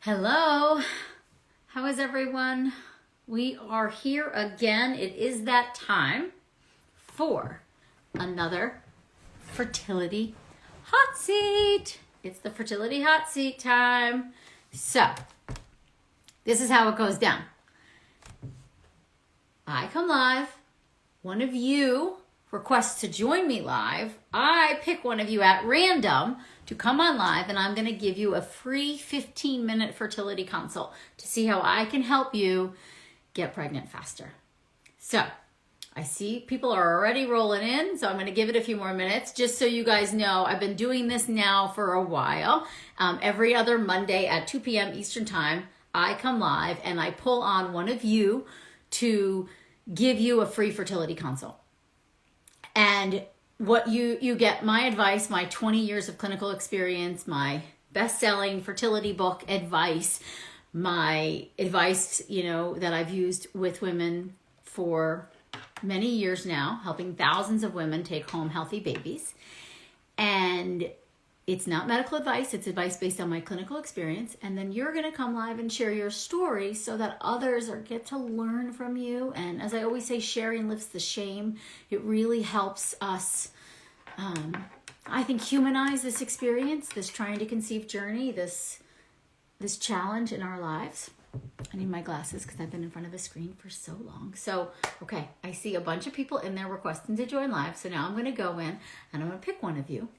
Hello, how is everyone? We are here again. It is that time for another fertility hot seat. It's the fertility hot seat time. So, this is how it goes down. I come live. One of you requests to join me live. I pick one of you at random to come on live, and I'm going to give you a free 15-minute fertility consult to see how I can help you get pregnant faster. So I see people are already rolling in, so I'm going to give it a few more minutes. Just so you guys know, I've been doing this now for a while. Every other Monday at 2 p.m. Eastern Time, I come live and I pull on one of you to give you a free fertility consult. And what you get my advice, my 20 years of clinical experience, my best-selling fertility book advice, my advice, that I've used with women for many years now, helping thousands of women take home healthy babies. And it's not medical advice, it's advice based on my clinical experience. And then you're going to come live and share your story so that others get to learn from you. And as I always say, sharing lifts the shame. It really helps us, I think, humanize this experience, this trying to conceive journey, this challenge in our lives. I need my glasses because I've been in front of a screen for so long. So, okay, I see a bunch of people in there requesting to join live. So now I'm going to go in and I'm going to pick one of you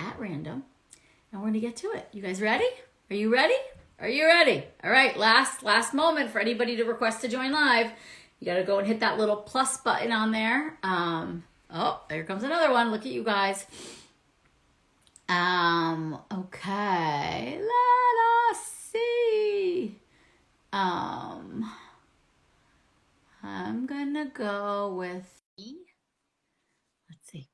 at random, and we're going to get to it. You guys ready? Are you ready? Are you ready? All right, last moment for anybody to request to join live. You got to go and hit that little plus button on there. Oh, there comes another one. Look at you guys. Okay, let us see. I'm gonna go with, let's see.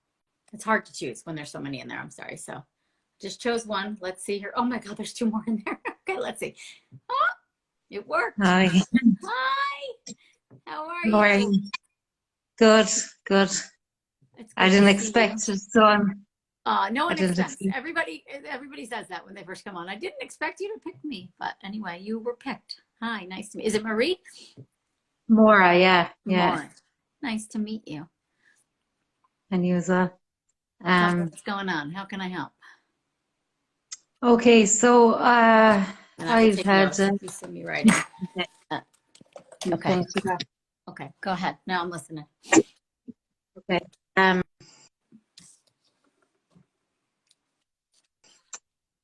It's hard to choose when there's so many in there. I'm sorry. So just chose one. Let's see here. Oh my God, there's two more in there. Okay, let's see. Oh, it worked. Hi. Hi. How are Morning. you? Good, good. It's I good didn't to see expect you. it, so No one I didn't expects. expect Everybody says that when they first come on. I didn't expect you to pick me, but anyway, you were picked. Hi, nice to meet you. Is it Marie? Maura, yeah. More. Nice to meet you. And you as well. Tell me what's going on. How can I help? Okay, so And I will I've take had notes if you see me writing. Okay. thanks for that. Okay. Go ahead. Now I'm listening. Okay.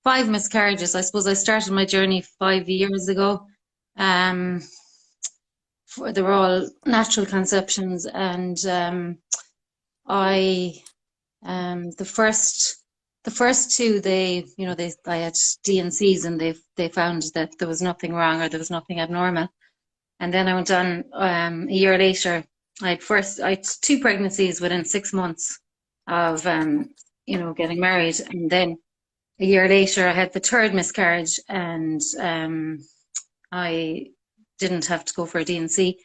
5 miscarriages. I suppose I started my journey 5 years ago. They were all natural conceptions, and I the first two, I had D&Cs, and they found that there was nothing wrong, or there was nothing abnormal. And then I went on a year later. I had 2 pregnancies within 6 months of getting married, and then a year later I had the 3rd miscarriage, and I didn't have to go for a D&C.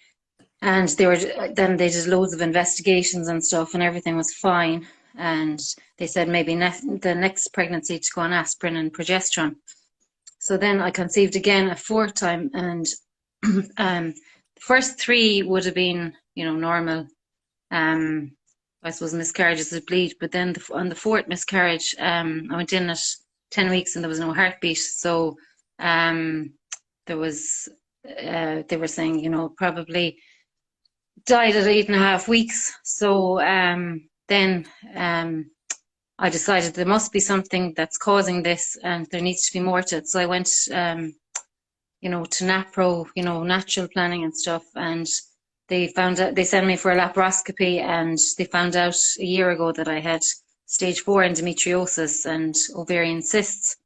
And then they did loads of investigations and stuff, and everything was fine. And they said maybe the next pregnancy to go on aspirin and progesterone. So then I conceived again a 4th time, and the first 3 would have been, normal. I suppose miscarriages would bleed, but then on the 4th miscarriage, I went in at 10 weeks and there was no heartbeat. So there was, they were saying, probably died at 8.5 weeks. So then I decided there must be something that's causing this, and there needs to be more to it. So I went, to NAPRO, natural planning and stuff, and they sent me for a laparoscopy, and they found out a year ago that I had stage 4 endometriosis and ovarian cysts.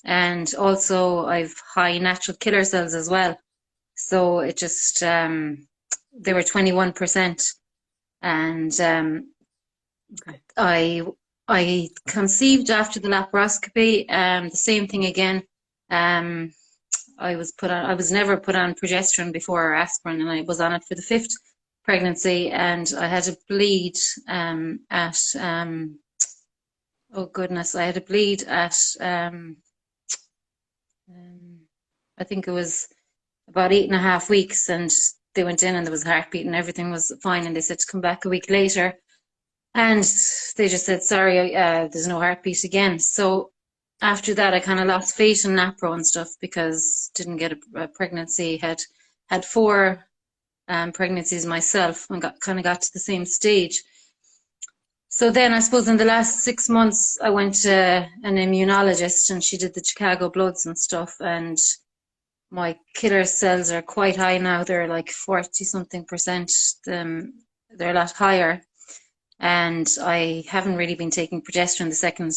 And also I've high natural killer cells as well. So it just, they were 21%. And Okay. I conceived after the laparoscopy, the same thing again. I was never put on progesterone before, or aspirin, and I was on it for the 5th pregnancy, and I had a bleed at oh goodness, I had a bleed at I think it was about 8.5 weeks, and they went in and there was a heartbeat and everything was fine. And they said to come back a week later, and they just said, sorry, there's no heartbeat again. So after that, I kind of lost faith in NAPRO and stuff because didn't get a pregnancy. Had four pregnancies myself and got to the same stage. So then I suppose in the last 6 months, I went to an immunologist and she did the Chicago bloods and stuff. And my killer cells are quite high now. They're like 40 something percent. They're a lot higher. And I haven't really been taking progesterone the second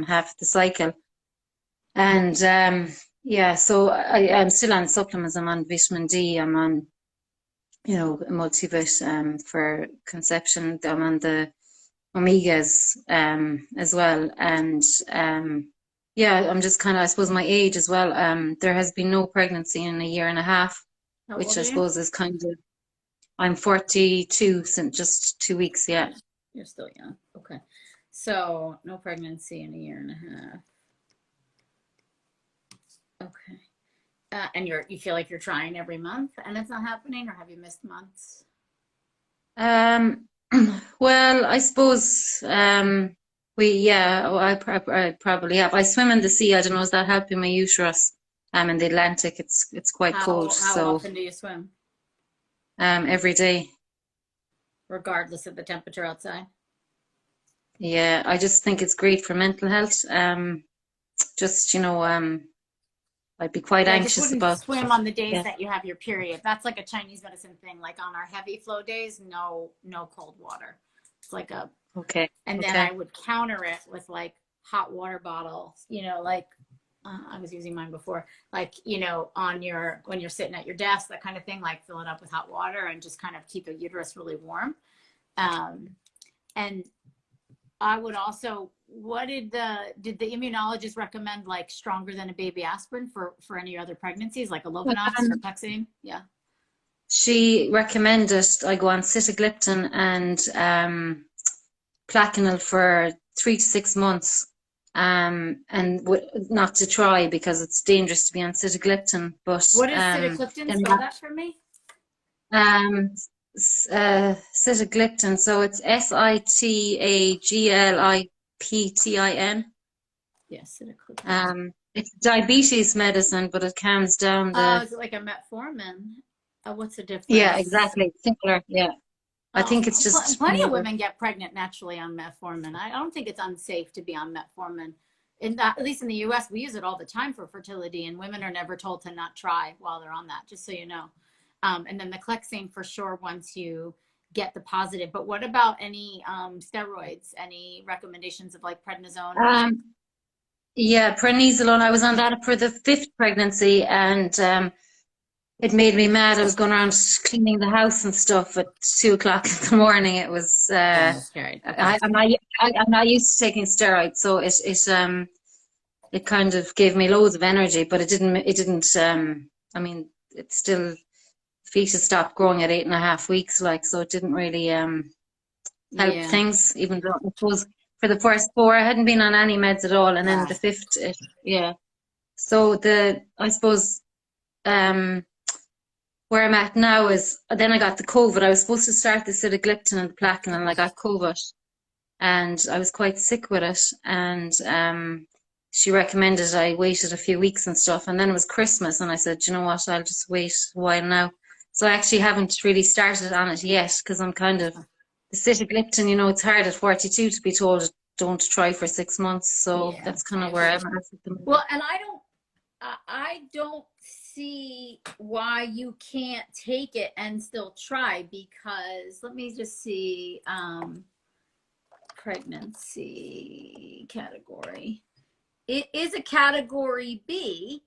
half of the cycle. And yeah, so I'm still on supplements. I'm on vitamin D. I'm on, a multivit for conception. I'm on the omegas as well. And yeah, I'm just kind of, I suppose my age as well. There has been no pregnancy in a year and a half, which I suppose is kind of, I'm 42 since just 2 weeks, yeah. You're still young. Okay. So no pregnancy in a year and a half. Okay. And you feel like you're trying every month and it's not happening, or have you missed months? Well, I suppose I probably have. I swim in the sea. I don't know, is that helping my uterus? In the Atlantic, it's quite cold. How often do you swim? Every day. Regardless of the temperature outside? Yeah, I just think it's great for mental health. Just, I'd be quite anxious about swim on the days that you have your period. That's like a Chinese medicine thing. Like on our heavy flow days, no cold water. It's like a okay. And then I would counter it with like hot water bottles. Like I was using mine before. Like when you're sitting at your desk, that kind of thing. Like fill it up with hot water and just kind of keep the uterus really warm. And I would also, did the immunologist recommend, like stronger than a baby aspirin for any other pregnancies, like a Lovenox or Pexine? Yeah. She recommended I go on sitagliptin and Plaquenil for 3 to 6 months, and not to try because it's dangerous to be on sitagliptin. But what is sitagliptin? Spell that for me. Sitagliptin, so it's SITAGLIPTIN. Yes, sitagliptin. It's diabetes medicine, but it calms down the. Is it like a metformin? What's the difference? Yeah, exactly. Similar. Yeah, I think it's just plenty of women get pregnant naturally on metformin. I don't think it's unsafe to be on metformin. At least in the U.S., we use it all the time for fertility, and women are never told to not try while they're on that. Just so you know. And then the Clexane for sure once you get the positive. But what about any steroids? Any recommendations of like prednisone? Yeah, prednisolone. I was on that for the 5th pregnancy, and it made me mad. I was going around cleaning the house and stuff at 2 o'clock in the morning. It was scary. I'm not used to taking steroids, so it kind of gave me loads of energy, but it didn't. I mean, it's still. Fetus stopped growing at 8.5 weeks, so it didn't really help things. Even though I suppose for the first 4, I hadn't been on any meds at all, and then the 5th, yeah. So I suppose where I'm at now is then I got the COVID. I was supposed to start the sitagliptin and the Plaquenil, and I got COVID, and I was quite sick with it, and she recommended I waited a few weeks and stuff, and then it was Christmas, and I said, you know what, I'll just wait a while now. So I actually haven't really started on it yet because I'm kind of the sitagliptin. It's hard at 42 to be told don't try for 6 months. So that's kind of where I'm at the moment. Well, and I don't see why you can't take it and still try, because let me just see pregnancy category. It is a category B.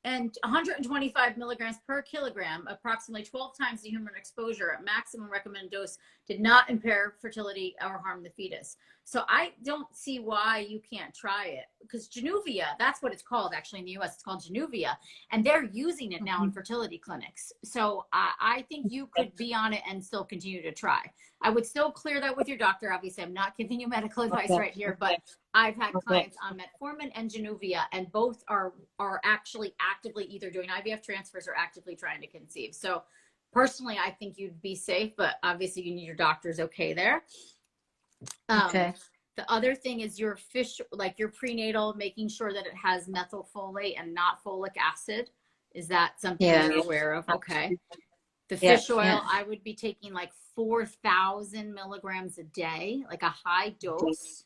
And 125 milligrams per kilogram, approximately 12 times the human exposure at maximum recommended dose, did not impair fertility or harm the fetus. So I don't see why you can't try it, because Januvia, that's what it's called actually in the US. It's called Januvia, and they're using it now in fertility clinics. So I think you could be on it and still continue to try. I would still clear that with your doctor. Obviously, I'm not giving you medical advice right here, but I've had clients on metformin and Januvia, and both are actually actively either doing IVF transfers or actively trying to conceive. So personally, I think you'd be safe, but obviously you need your doctor's okay there. The other thing is your fish, like your prenatal, making sure that it has methylfolate and not folic acid. Is that something you're aware of? Okay. The fish oil, I would be taking like 4,000 milligrams a day, like a high dose.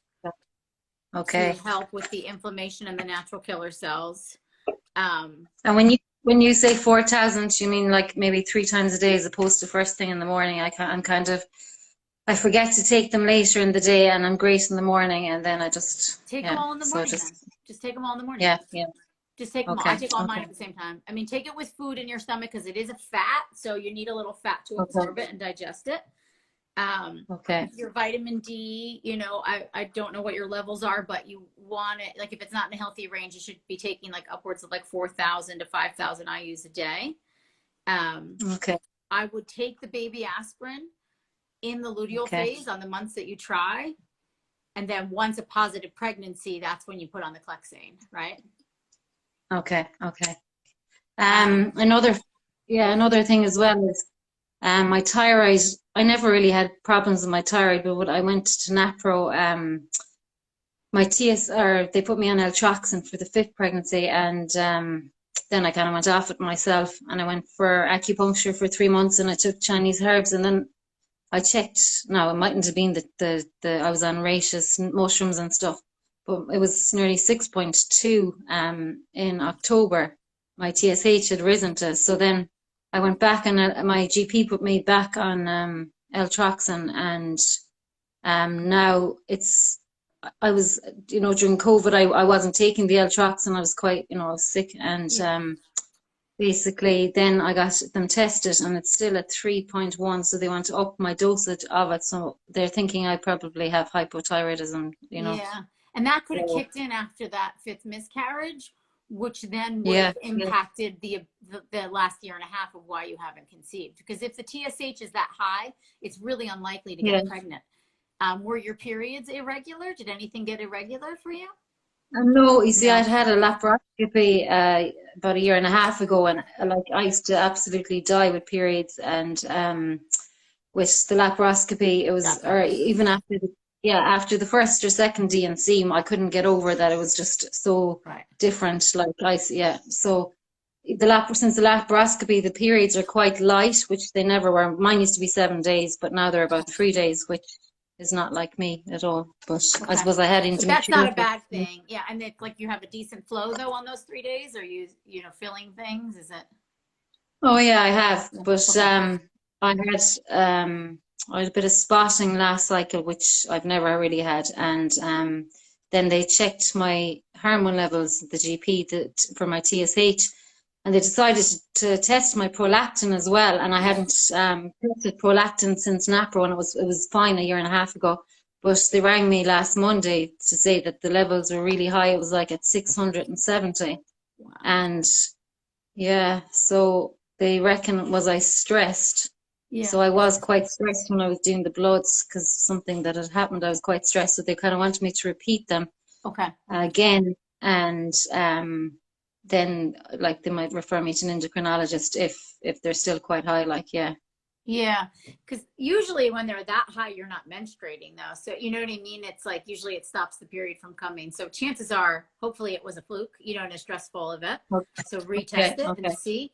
To help with the inflammation and the natural killer cells. And when you say 4,000, you mean like maybe 3 times a day as opposed to first thing in the morning? I forget to take them later in the day, and I'm great in the morning, and then I just take them all in the morning. Just take them all in the morning. Just take them all. I take all mine at the same time. I mean, take it with food in your stomach because it is a fat, so you need a little fat to absorb it and digest it. Your vitamin D, you know, I don't know what your levels are, but you want it, like if it's not in a healthy range, you should be taking like upwards of like 4,000 to 5,000 IUs a day. I would take the baby aspirin in the luteal phase on the months that you try. And then once a positive pregnancy, that's when you put on the Clexane, right? Another thing as well is my thyroid. I never really had problems with my thyroid, but when I went to NAPRO, my they put me on L-Troxin for the 5th pregnancy, and then I kind of went off it myself, and I went for acupuncture for 3 months, and I took Chinese herbs, and then I checked. Now it mightn't have been the I was on reishi mushrooms and stuff, but it was nearly 6.2 in October. My TSH had risen to, so then I went back, and my GP put me back on L-Troxin, and now I was, you know, during COVID, I wasn't taking the L-Troxin. I was quite, you know, I was sick, and basically then I got them tested, and it's still at 3.1, so they want to up my dosage of it. So they're thinking I probably have hypothyroidism, you know. Yeah, and that could have kicked in after that 5th miscarriage, which then would have impacted the last year and a half of why you haven't conceived. Because if the TSH is that high, it's really unlikely to get pregnant. Were your periods irregular? Did anything get irregular for you? No, you see, I'd had a laparoscopy about a year and a half ago, and like I used to absolutely die with periods, and with the laparoscopy, it was, or even after the first or second D&C, I couldn't get over that. It was just so different. Like so since the laparoscopy, the periods are quite light, which they never were. Mine used to be 7 days, but now they're about 3 days, which is not like me at all. But I suppose I had endometriosis. That's not a bad thing. Yeah, and it's like you have a decent flow though on those 3 days. Are you feeling things? Is it? Oh yeah, I have. But I had a bit of spotting last cycle, which I've never really had, and then they checked my hormone levels, the GP, for my TSH, and they decided to test my prolactin as well. And I hadn't tested prolactin since NAPRO, and it was fine a year and a half ago. But they rang me last Monday to say that the levels were really high. It was like at 670, and so they reckon, was I stressed? So I was quite stressed when I was doing the bloods, because something that had happened. I was quite stressed, so they kind of wanted me to repeat them again, and then like they might refer me to an endocrinologist if they're still quite high, because usually when they're that high, you're not menstruating though, so you know what I mean. It's like usually it stops the period from coming, so chances are hopefully it was a fluke, in a stressful event. So retest it and see.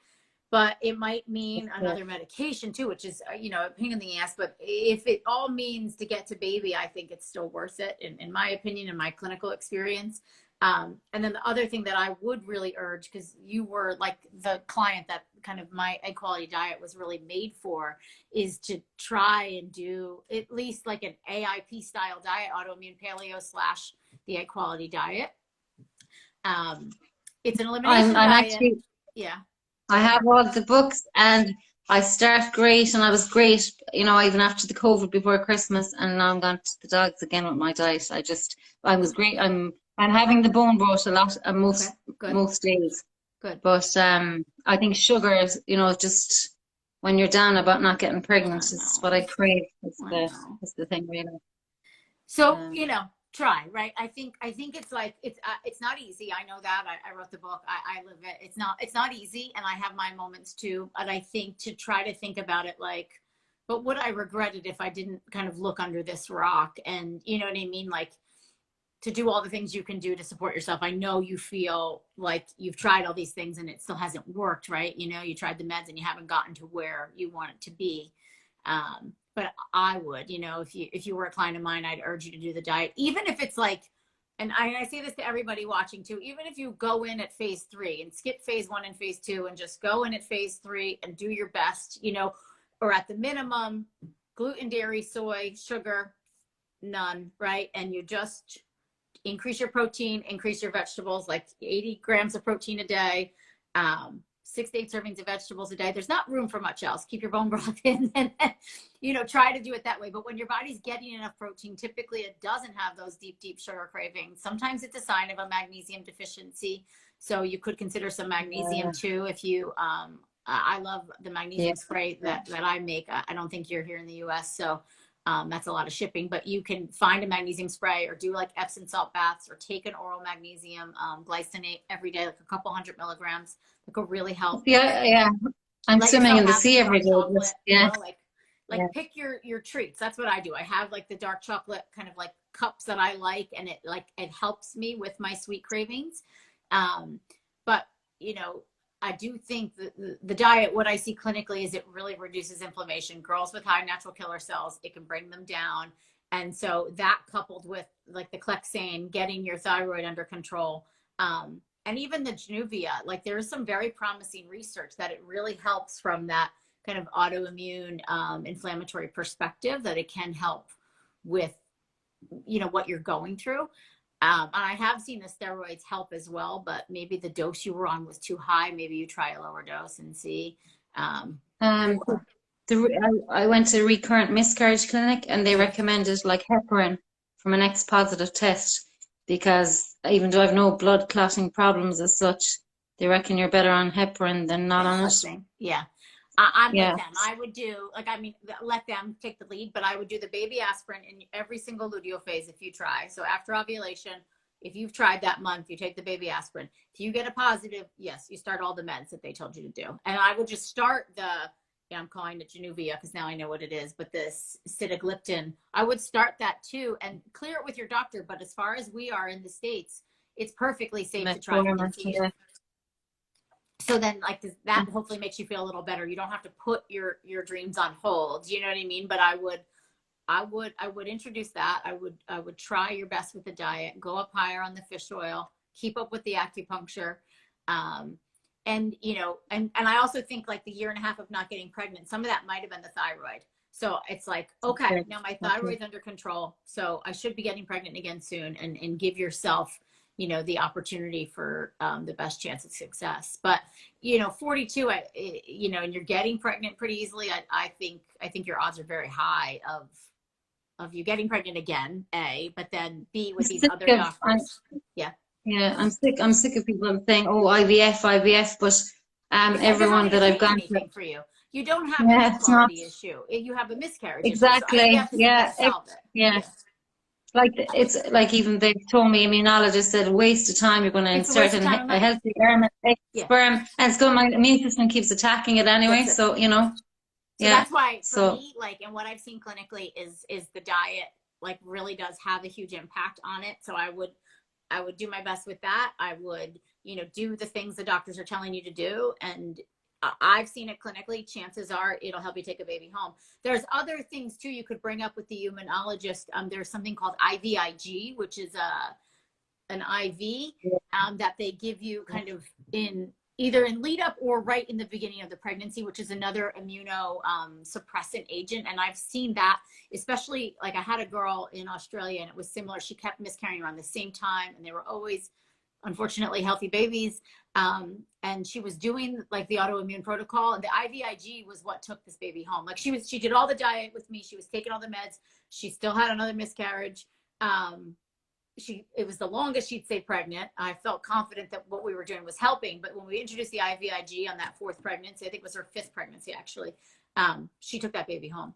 But it might mean another medication too, which is, a pain in the ass. But if it all means to get to baby, I think it's still worth it, in my opinion, in my clinical experience. And then the other thing that I would really urge, because you were like the client that kind of my egg quality diet was really made for, is to try and do at least like an AIP style diet, autoimmune paleo / the egg quality diet. It's an elimination diet. I have all the books, and I start great and I was great, you know, even after the COVID before Christmas, and now I'm gone to the dogs again with my diet. I was great. I'm having the bone broth a lot Okay, good, most days. good. But I think sugar is, you know, just when you're down about not getting I pregnant is what know, I crave. I know. Is the thing really. So, Um, try, right? I think it's like, it's not easy. I know that. I wrote the book. I live it. It's not easy. And I have my moments too. But I think to try to think about it like, but would I regret it if I didn't kind of look under this rock? And you know what I mean? Like, to do all the things you can do to support yourself. I know you feel like you've tried all these things and it still hasn't worked, right? You tried the meds and you haven't gotten to where you want it to be. But I would, if you were a client of mine, I'd urge you to do the diet, even if it's like, and I say this to everybody watching too, even if you go in at phase 3 and skip phase 1 and phase 2 and just go in at phase 3 and do your best, or at the minimum, gluten, dairy, soy, sugar, none, right? And you just increase your protein, increase your vegetables, like 80 grams of protein a day, 6 to 8 servings of vegetables a day. There's not room for much else. Keep your bone broth in and, try to do it that way. But when your body's getting enough protein, typically it doesn't have those deep, deep sugar cravings. Sometimes it's a sign of a magnesium deficiency. So you could consider some magnesium too. If you, I love the yeah. magnesium spray that I make. I don't think you're here in the US. So that's a lot of shipping, but you can find a magnesium spray or do like Epsom salt baths or take an oral magnesium glycinate every day, like a couple 100 milligrams. That could really help. Yeah, yeah. I'm Let swimming yourself in the have sea some every dark day. chocolate, Yeah, yeah. like pick your treats. That's what I do. I have like the dark chocolate kind of like cups that I like, and it helps me with my sweet cravings. But I do think the diet, what I see clinically is it really reduces inflammation. Girls with high natural killer cells, it can bring them down. And so that coupled with like the Clexane, getting your thyroid under control, and even the Januvia, like there is some very promising research that it really helps from that kind of autoimmune inflammatory perspective, that it can help with what you're going through. And I have seen the steroids help as well, but maybe the dose you were on was too high. Maybe you try a lower dose and see. Um, I went to recurrent miscarriage clinic and they recommended like heparin from an X positive test because even though I've no blood clotting problems as such, they reckon you're better on heparin than not on it. Yeah. I'm with Yeah. them. I would do, like, I mean, let them take the lead, but I would do the baby aspirin in every single luteal phase if you try. So after ovulation, if you've tried that month, you take the baby aspirin. If you get a positive, yes, you start all the meds that they told you to do. And I would just start I'm calling it Januvia because now I know what it is, but this sitagliptin, I would start that too and clear it with your doctor. But as far as we are in the States, it's perfectly safe to try Metformin, yeah. so then like that hopefully makes you feel a little better. You don't have to put your dreams on hold. You know what I mean? But I would introduce that. I would try your best with the diet, go up higher on the fish oil, keep up with the acupuncture. And I also think like the year and a half of not getting pregnant, some of that might have been the thyroid. So it's like, okay, now my thyroid's under control. So I should be getting pregnant again soon, and give yourself the opportunity for the best chance of success. But 42, and you're getting pregnant pretty easily. I think your odds are very high of you getting pregnant again, A, but then B, with these other doctors. Yeah, I'm sick of people saying, "Oh, IVF," but everyone that I've gone to, for you. You don't have an it's not equality issue. You have a miscarriage issue. So exactly. IVF isn't going to solve it. Yeah. Like it's like even they told me, immunologist said, a waste of time. You're going to insert a healthy sperm, and it's going. My immune system keeps attacking it anyway. So So that's why for me, like, and what I've seen clinically is the diet like really does have a huge impact on it. So I would do my best with that. I would, do the things the doctors are telling you to do. And I've seen it clinically. Chances are it'll help you take a baby home. There's other things too you could bring up with the immunologist. There's something called IVIG, which is an IV that they give you kind of either in lead up or right in the beginning of the pregnancy, which is another immunosuppressant agent. And I've seen that, especially like I had a girl in Australia and it was similar. She kept miscarrying around the same time and they were always unfortunately healthy babies. And she was doing like the autoimmune protocol, and the IVIG was what took this baby home. Like she did all the diet with me. She was taking all the meds. She still had another miscarriage. It was the longest she'd stayed pregnant. I felt confident that what we were doing was helping. But when we introduced the IVIG on that 4th pregnancy, I think it was her 5th pregnancy actually, she took that baby home.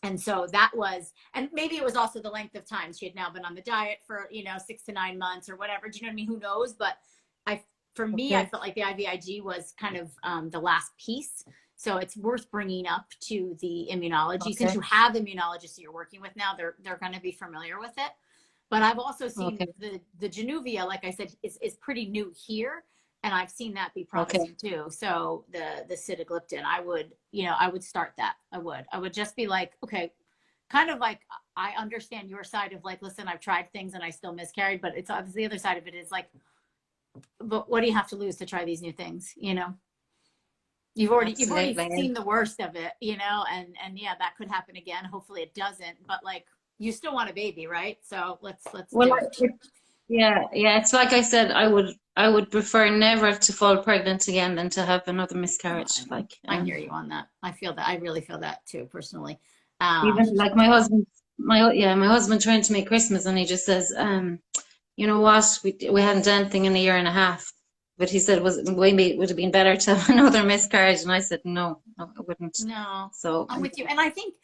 And so that was, and maybe it was also the length of time. She had now been on the diet for, 6 to 9 months or whatever. Do you know what I mean? Who knows? But for me, I felt like the IVIG was kind of the last piece. So it's worth bringing up to the immunology. Since you have immunologists you're working with now, they're going to be familiar with it. But I've also seen the Januvia, like I said, is pretty new here. And I've seen that be promising too. So the sitagliptin, I would start that. I would just be like, okay, kind of like, I understand your side of like, listen, I've tried things and I still miscarried, but it's obviously the other side of it is like, but what do you have to lose to try these new things? You've already seen the worst of it, and yeah, that could happen again. Hopefully it doesn't, but like, you still want a baby, right? So let's do it. Yeah. It's like I said, I would prefer never to fall pregnant again than to have another miscarriage. I hear you on that. I feel that. I really feel that too, personally. Even like my husband trying to make Christmas, and he just says, you know what, we hadn't done anything in a year and a half. But he said, maybe it would have been better to have another miscarriage, and I said, no, I wouldn't. No, so I'm with you, and I think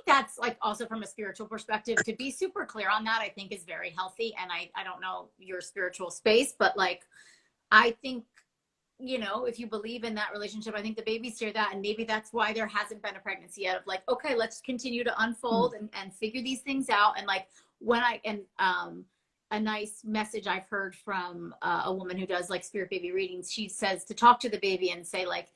that's like also from a spiritual perspective, to be super clear on that, I think is very healthy. And I don't know your spiritual space, but like, I think, if you believe in that relationship, I think the babies share that, and maybe that's why there hasn't been a pregnancy yet. Of like, okay, let's continue to unfold and figure these things out. And like a nice message I've heard from a woman who does like spirit baby readings. She says to talk to the baby and say like,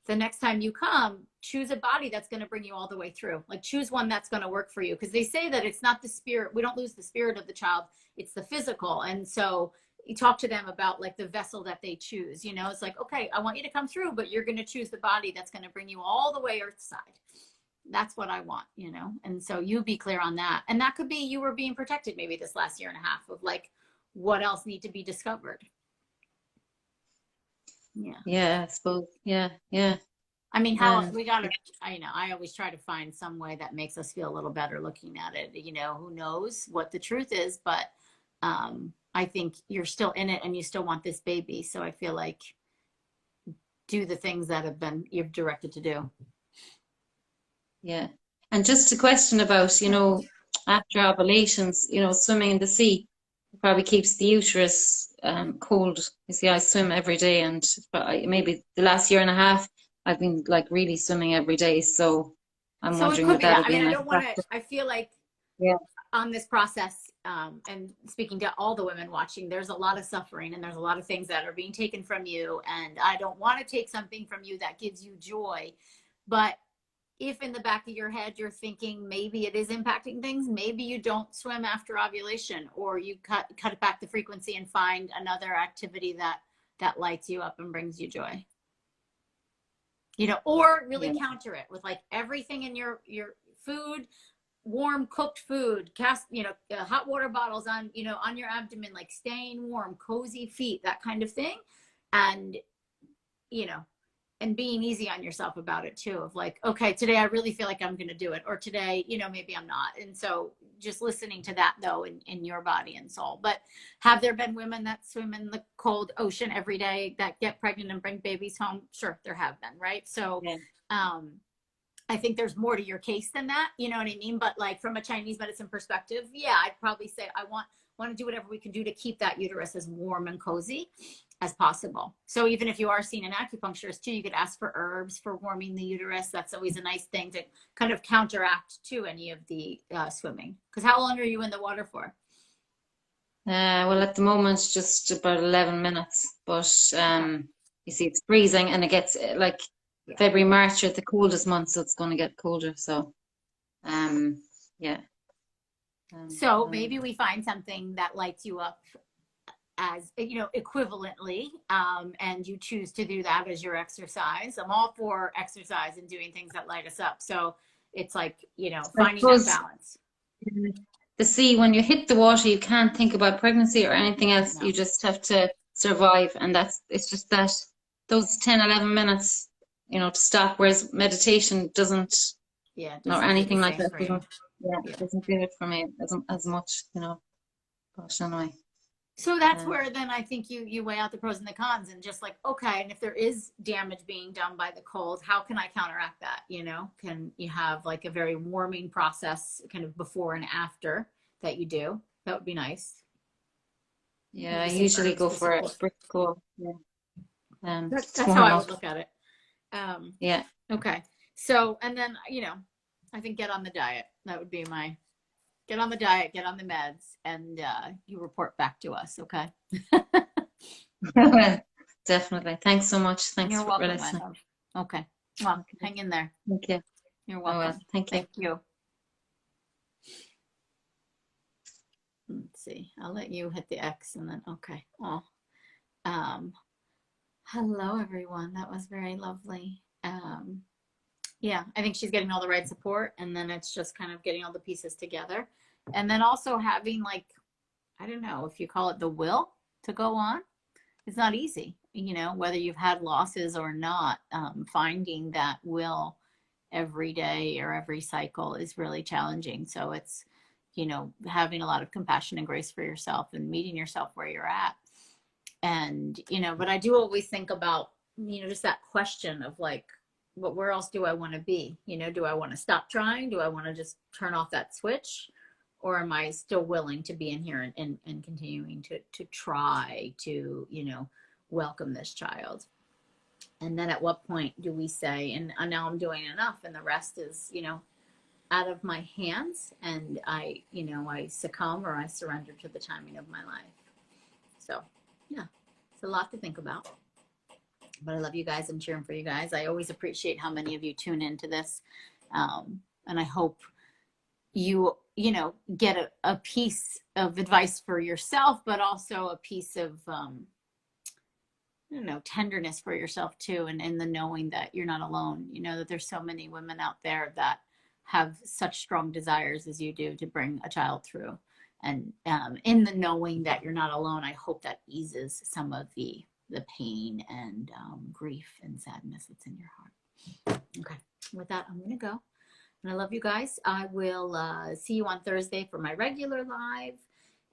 the next time you come, choose a body that's going to bring you all the way through. Like, choose one that's going to work for you. Because they say that it's not the spirit. We don't lose the spirit of the child. It's the physical. And so you talk to them about like the vessel that they choose. It's like, okay, I want you to come through, but you're going to choose the body that's going to bring you all the way earthside. That's what I want, and so you be clear on that. And that could be you were being protected maybe this last year and a half of like, what else need to be discovered. I suppose. I mean, how we gotta, I always try to find some way that makes us feel a little better looking at it. Who knows what the truth is, but I think you're still in it and you still want this baby. So I feel like do the things that you're directed to do. Yeah. And just a question about, after ovulations, swimming in the sea probably keeps the uterus cold. You see, I swim every day, and maybe the last year and a half, I've been like really swimming every day. So I'm wondering what that'll be. I don't want to, I feel like on this process, and speaking to all the women watching, there's a lot of suffering and there's a lot of things that are being taken from you. And I don't want to take something from you that gives you joy. But if in the back of your head you're thinking maybe it is impacting things, maybe you don't swim after ovulation, or you cut back the frequency and find another activity that lights you up and brings you joy. Or really counter it with like everything in your food, warm cooked food, hot water bottles on your abdomen, like staying warm, cozy feet, that kind of thing. And and being easy on yourself about it too, of like, okay, today I really feel like I'm going to do it, or today, maybe I'm not. And so just listening to that though, in your body and soul. But have there been women that swim in the cold ocean every day that get pregnant and bring babies home? Sure, there have been, right? So, I think there's more to your case than that, you know what I mean? But like from a Chinese medicine perspective, I'd probably say I want to do whatever we can do to keep that uterus as warm and cozy as possible. So even if you are seeing an acupuncturist too, you could ask for herbs for warming the uterus. That's always a nice thing to kind of counteract to any of the swimming. Because how long are you in the water for? Well, at the moment, just about 11 minutes. But you see, it's freezing, and it gets like February, March are the coldest months, so it's going to get colder. So, so maybe we find something that lights you up as equivalently, and you choose to do that as your exercise. I'm all for exercise and doing things that light us up. So it's like finding that balance. the sea, when you hit the water, you can't think about pregnancy or anything else. No. You just have to survive. And it's just that those 10, 11 minutes, to stop. Whereas meditation doesn't, Yeah, it or doesn't do the anything like same that, for you. Yeah. doesn't do it for me as much, But anyway. So that's Um, where then I think you weigh out the pros and the cons and just like, okay, and if there is damage being done by the cold, how can I counteract that? Can you have like a very warming process kind of before and after that you do? That would be nice. yeah, I Maybe some usually herbs go to for a support. brisk go. Yeah. To That's how warm I would up. look at it. Yeah. Okay. So, and then, I think get on the diet. That would be my get on the diet, get on the meds, and you report back to us. Okay. Definitely. Thanks so much. Thanks You're for welcome, my listening. love. Okay. Well, Okay. hang in there. Thank you. You're Oh, well, welcome. thank you. Thank you. Let's see. I'll let you hit the X and then, okay. Oh, um, hello, everyone. That was very lovely. Yeah, I think she's getting all the right support, and then it's just kind of getting all the pieces together. And then also having, like, I don't know if you call it the will to go on. It's not easy, whether you've had losses or not. Finding that will every day or every cycle is really challenging. So it's, having a lot of compassion and grace for yourself and meeting yourself where you're at. And, but I do always think about, just that question of like, but where else do I want to be? Do I want to stop trying? Do I want to just turn off that switch? Or am I still willing to be in here and continuing to try to, welcome this child? And then at what point do we say, and now I'm doing enough and the rest is, out of my hands, and I succumb or I surrender to the timing of my life. So, yeah, it's a lot to think about. But I love you guys. I'm cheering for you guys. I always appreciate how many of you tune into this. And I hope you get a piece of advice for yourself, but also a piece of tenderness for yourself too, and in the knowing that you're not alone. That there's so many women out there that have such strong desires as you do to bring a child through, and in the knowing that you're not alone, I hope that eases some of the pain and grief and sadness that's in your heart. Okay, with that, I'm gonna go. And I love you guys. I will see you on Thursday for my regular live.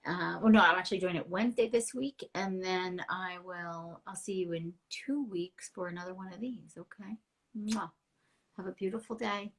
No, I'm actually doing it Wednesday this week. And then I'll see you in 2 weeks for another one of these. Okay. Mwah. Have a beautiful day.